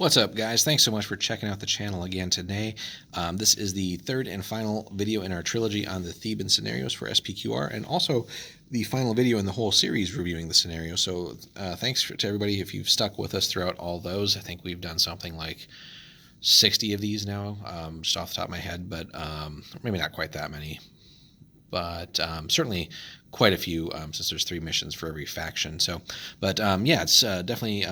What's up, guys? Thanks so much for checking out the channel again today. This is the third and final video in our trilogy on the Theban scenarios for SPQR, and also the final video in the whole series reviewing the scenario. So thanks to everybody if you've stuck with us throughout all those. I think we've done something like 60 of these now, just off the top of my head, but maybe not quite that many. But certainly quite a few, since there's 3 missions for every faction. So, but yeah, it's definitely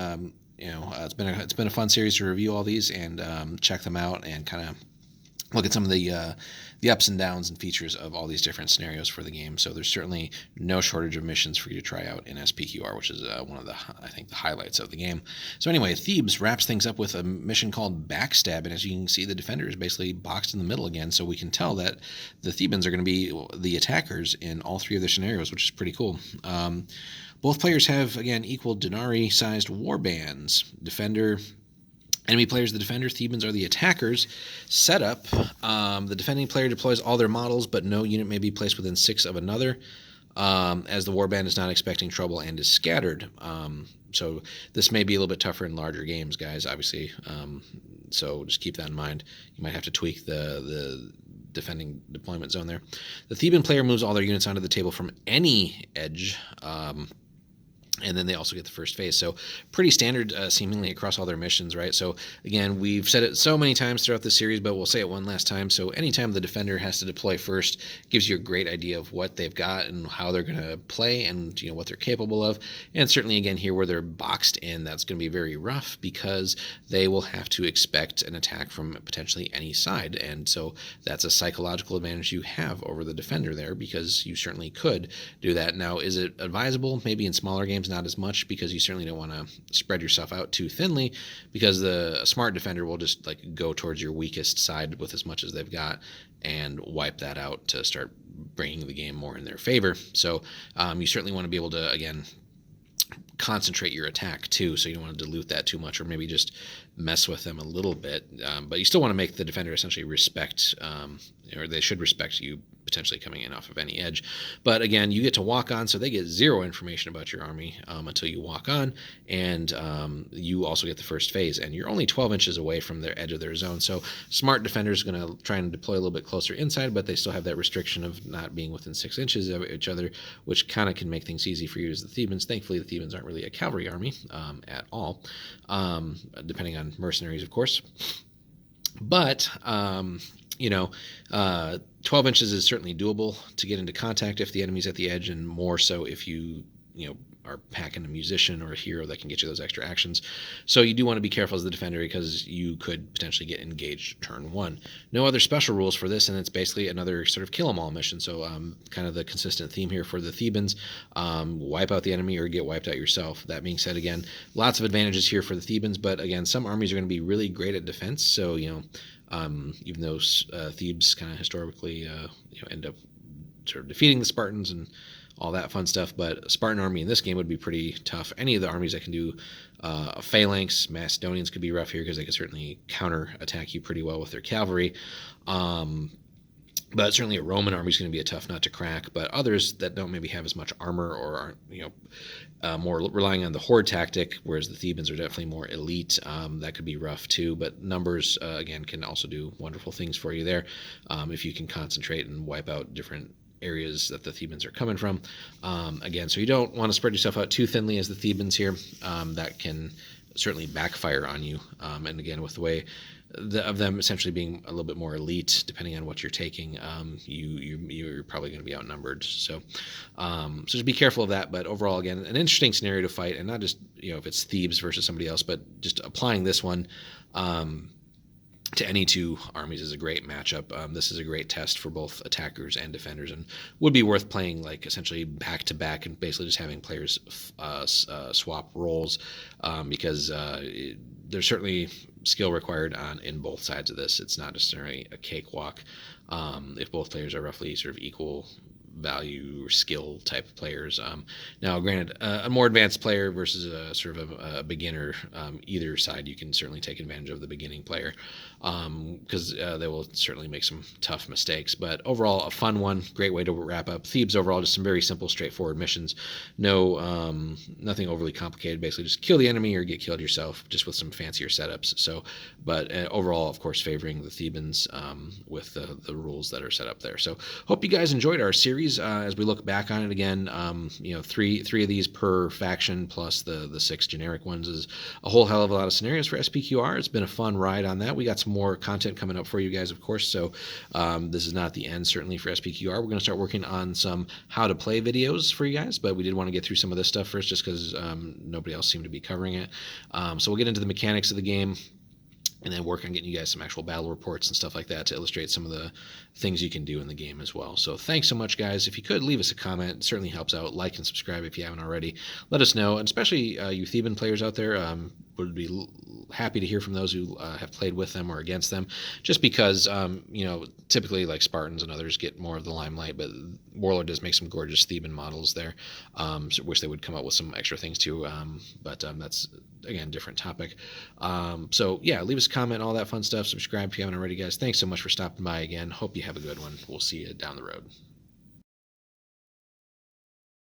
it's been a fun series to review all these and check them out and kind of look at some of the ups and downs and features of all these different scenarios for the game. So there's certainly no shortage of missions for you to try out in SPQR, which is one of the, I think, the highlights of the game. So anyway, Thebes wraps things up with a mission called Backstab, and as you can see, the defender is basically boxed in the middle again, so we can tell that the Thebans are going to be the attackers in all 3 of their scenarios, which is pretty cool. Both players have, again, equal denarii-sized warbands. Enemy players, the defender. Thebans are the attackers. Setup. The defending player deploys all their models, but no unit may be placed within 6 of another, as the warband is not expecting trouble and is scattered. So this may be a little bit tougher in larger games, guys, obviously. So just keep that in mind. You might have to tweak the defending deployment zone there. The Theban player moves all their units onto the table from any edge, and then they also get the first phase. So pretty standard, seemingly, across all their missions, right? So again, we've said it so many times throughout the series, but we'll say it one last time. So anytime the defender has to deploy first, gives you a great idea of what they've got and how they're going to play and what they're capable of. And certainly, again, here where they're boxed in, that's going to be very rough because they will have to expect an attack from potentially any side. And so that's a psychological advantage you have over the defender there, because you certainly could do that. Now, is it advisable? Maybe in smaller games, not as much, because you certainly don't want to spread yourself out too thinly, because a smart defender will just go towards your weakest side with as much as they've got and wipe that out to start bringing the game more in their favor. So you certainly want to be able to, again, concentrate your attack too, so you don't want to dilute that too much, or maybe just mess with them a little bit, but you still want to make the defender essentially respect, or they should respect you potentially coming in off of any edge. But again, you get to walk on, so they get 0 information about your army until you walk on, and you also get the first phase, and you're only 12 inches away from their edge of their zone. So smart defenders are going to try and deploy a little bit closer inside, but they still have that restriction of not being within 6 inches of each other, which kind of can make things easy for you as the Thebans. Thankfully, the Thebans aren't really a cavalry army at all, depending on mercenaries, of course. But 12 inches is certainly doable to get into contact if the enemy's at the edge, and more so if you are packing a musician or a hero that can get you those extra actions. So you do want to be careful as the defender, because you could potentially get engaged turn 1. No other special rules for this, and it's basically another sort of kill-em-all mission. So kind of the consistent theme here for the Thebans: wipe out the enemy or get wiped out yourself. That being said, again, lots of advantages here for the Thebans, but again, some armies are going to be really great at defense. So even though Thebes kind of historically end up sort of defeating the Spartans and all that fun stuff, but a Spartan army in this game would be pretty tough. Any of the armies that can do a phalanx, Macedonians could be rough here, because they could certainly counter attack you pretty well with their cavalry. But certainly a Roman army is going to be a tough nut to crack. But others that don't maybe have as much armor or aren't more relying on the horde tactic, whereas the Thebans are definitely more elite, that could be rough too. But numbers, again, can also do wonderful things for you there, if you can concentrate and wipe out different areas that the Thebans are coming from. Again, so you don't want to spread yourself out too thinly as the Thebans here. That can certainly backfire on you. And again, with the way of them essentially being a little bit more elite, depending on what you're taking, you're probably going to be outnumbered. So just be careful of that. But overall, again, an interesting scenario to fight, and not just if it's Thebes versus somebody else, but just applying this one to any 2 armies is a great matchup. This is a great test for both attackers and defenders, and would be worth playing essentially back to back, and basically just having players swap roles, because there's certainly skill required in both sides of this. It's not necessarily a cakewalk if both players are roughly sort of equal value or skill type of players. Now, granted, a more advanced player versus a sort of a beginner, either side, you can certainly take advantage of the beginning player, because they will certainly make some tough mistakes. But overall, a fun one, great way to wrap up Thebes. Overall, just some very simple, straightforward missions. No, nothing overly complicated. Basically, just kill the enemy or get killed yourself, just with some fancier setups. So, but overall, of course, favoring the Thebans with the rules that are set up there. So, hope you guys enjoyed our series. As we look back on it again, three of these per faction plus the 6 generic ones is a whole hell of a lot of scenarios for SPQR. It's been a fun ride on that. We got some more content coming up for you guys, of course. So this is not the end, certainly, for SPQR. We're going to start working on some how to play videos for you guys, but we did want to get through some of this stuff first, just because nobody else seemed to be covering it. So we'll get into the mechanics of the game, and then work on getting you guys some actual battle reports and stuff like that to illustrate some of the things you can do in the game as well. So thanks so much, guys. If you could, leave us a comment. It certainly helps out. Like and subscribe if you haven't already. Let us know, and especially you Theban players out there, would be happy to hear from those who have played with them or against them, just because, typically like Spartans and others get more of the limelight, but Warlord does make some gorgeous Theban models there. So wish they would come up with some extra things too, but that's, again, different topic. So yeah, leave us a comment, all that fun stuff. Subscribe if you haven't already, guys. Thanks so much for stopping by again. Hope you have a good one. We'll see you down the road.